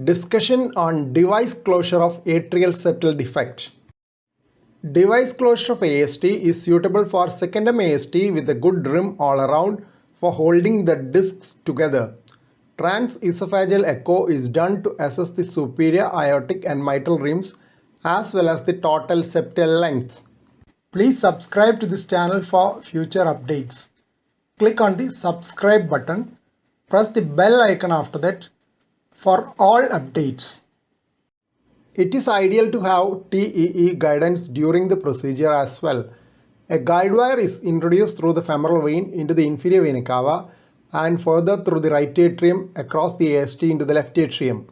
Discussion on device closure of atrial septal defect. Device closure of ASD is suitable for secondum ASD with a good rim all around for holding the discs together. Transesophageal echo is done to assess the superior aortic and mitral rims as well as the total septal length. Please subscribe to this channel for future updates. Click on the subscribe button. Press the bell icon after that for all updates. It is ideal to have TEE guidance during the procedure as well. A guide wire is introduced through the femoral vein into the inferior vena cava and further through the right atrium across the ASD into the left atrium.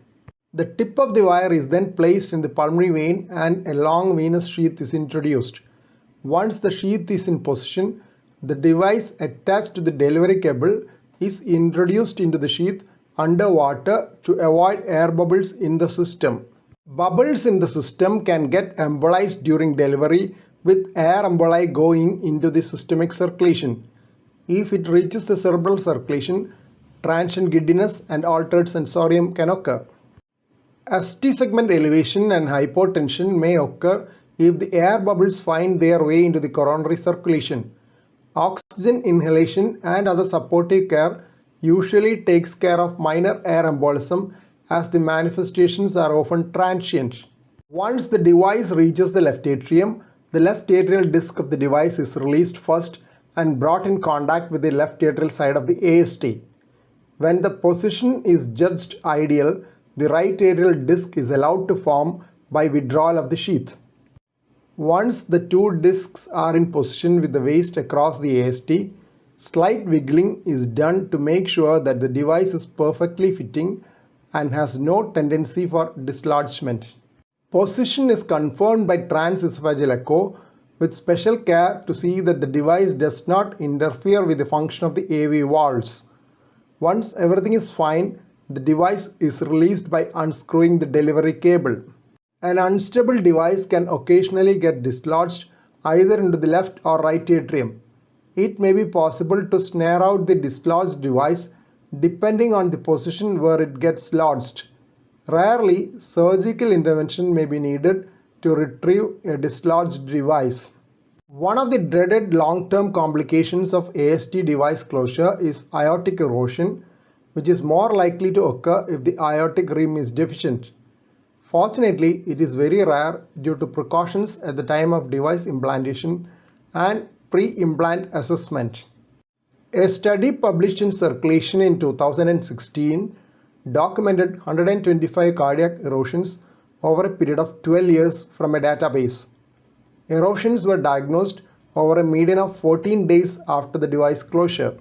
The tip of the wire is then placed in the pulmonary vein and a long venous sheath is introduced. Once the sheath is in position, the device attached to the delivery cable is introduced into the sheath underwater to avoid air bubbles in the system. Bubbles in the system can get embolized during delivery with air emboli going into the systemic circulation. If it reaches the cerebral circulation, transient giddiness and altered sensorium can occur. ST segment elevation and hypotension may occur if the air bubbles find their way into the coronary circulation. Oxygen inhalation and other supportive care usually takes care of minor air embolism as the manifestations are often transient. Once the device reaches the left atrium, the left atrial disc of the device is released first and brought in contact with the left atrial side of the ASD. When the position is judged ideal, the right atrial disc is allowed to form by withdrawal of the sheath. Once the two discs are in position with the waist across the ASD, slight wiggling is done to make sure that the device is perfectly fitting and has no tendency for dislodgement. Position is confirmed by transesophageal echo with special care to see that the device does not interfere with the function of the AV valves. Once everything is fine, the device is released by unscrewing the delivery cable. An unstable device can occasionally get dislodged either into the left or right atrium. It may be possible to snare out the dislodged device depending on the position where it gets lodged. Rarely, surgical intervention may be needed to retrieve a dislodged device. One of the dreaded long-term complications of ASD device closure is aortic erosion, which is more likely to occur if the aortic rim is deficient. Fortunately, it is very rare due to precautions at the time of device implantation and pre-implant assessment. A study published in Circulation in 2016 documented 125 cardiac erosions over a period of 12 years from a database. Erosions were diagnosed over a median of 14 days after the device closure.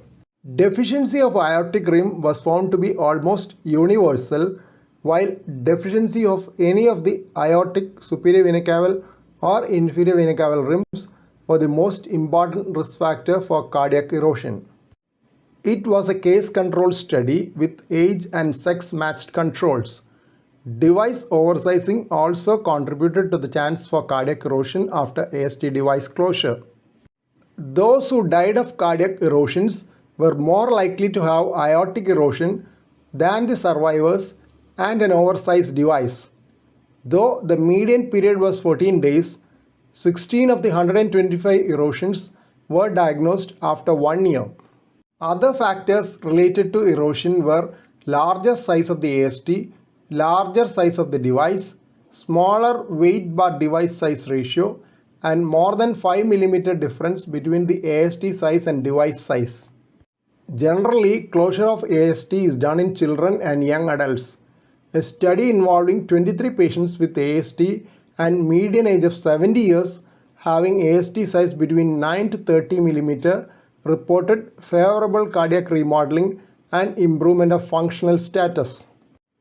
Deficiency of aortic rim was found to be almost universal, while deficiency of any of the aortic superior vena cava or inferior vena cava rims were the most important risk factor for cardiac erosion. It was a case-controlled study with age and sex matched controls. Device oversizing also contributed to the chance for cardiac erosion after ASD device closure. Those who died of cardiac erosions were more likely to have aortic erosion than the survivors and an oversized device. Though the median period was 14 days, 16 of the 125 erosions were diagnosed after 1 year. Other factors related to erosion were larger size of the ASD, larger size of the device, smaller weight bar device size ratio, and more than 5 mm difference between the ASD size and device size. Generally, closure of ASD is done in children and young adults. A study involving 23 patients with ASD and median age of 70 years having ASD size between 9 to 30 mm reported favorable cardiac remodeling and improvement of functional status.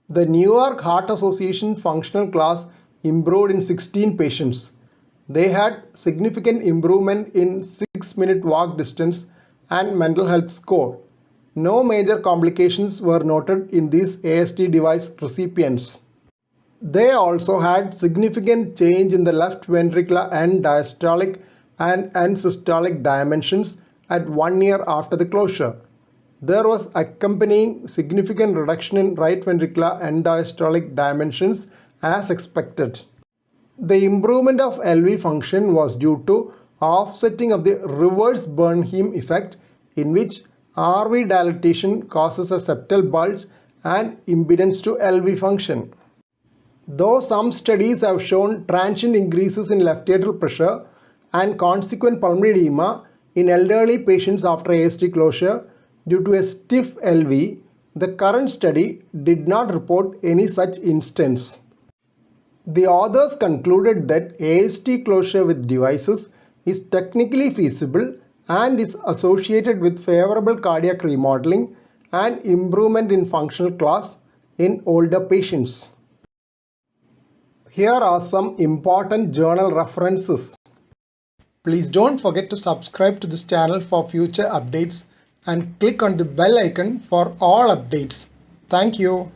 The New York Heart Association functional class improved in 16 patients. They had significant improvement in 6-minute walk distance and mental health score. No major complications were noted in these ASD device recipients. They also had significant change in the left ventricular end diastolic and end systolic dimensions at 1 year after the closure. There was accompanying significant reduction in right ventricular end diastolic dimensions as expected. The improvement of LV function was due to offsetting of the reverse Bernheim effect, in which RV dilatation causes a septal bulge and impedance to LV function. Though some studies have shown transient increases in left atrial pressure and consequent pulmonary edema in elderly patients after ASD closure due to a stiff LV, the current study did not report any such instance. The authors concluded that ASD closure with devices is technically feasible and is associated with favorable cardiac remodeling and improvement in functional class in older patients. Here are some important journal references. Please don't forget to subscribe to this channel for future updates and click on the bell icon for all updates. Thank you.